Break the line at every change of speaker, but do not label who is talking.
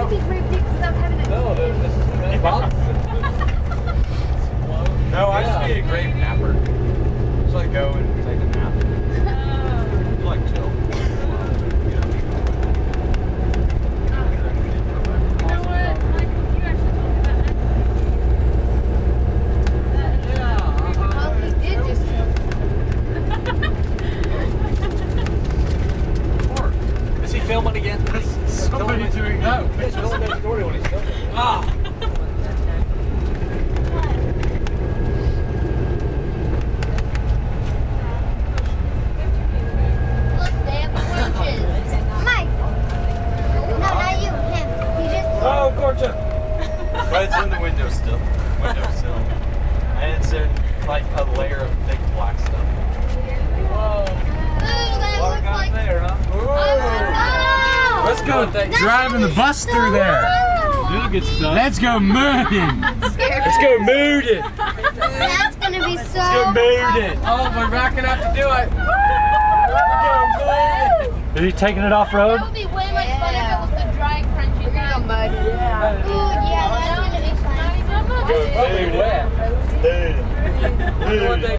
can't be great dicks without having a
No, I just be a great napper. Just like go and take a nap. Just like chill.
Is he filming again?
Somebody doing that.
Ah!
Oh, gorgeous! But it's in the windowsill. Windowsill. And it's in like a layer of thick black stuff.
Whoa.
What got there, huh?
Let's go driving the bus through there.
Really good stuff.
Let's go mooding.
Let's go mooding.
That's gonna be so
Let's go mooding.
Oh, we're backing up to do it.
Are you taking it off road?
That would be way much fun if it was the dry, crunchy kind. Yeah. Ooh, yeah, that's gonna be fun.
Go mooding.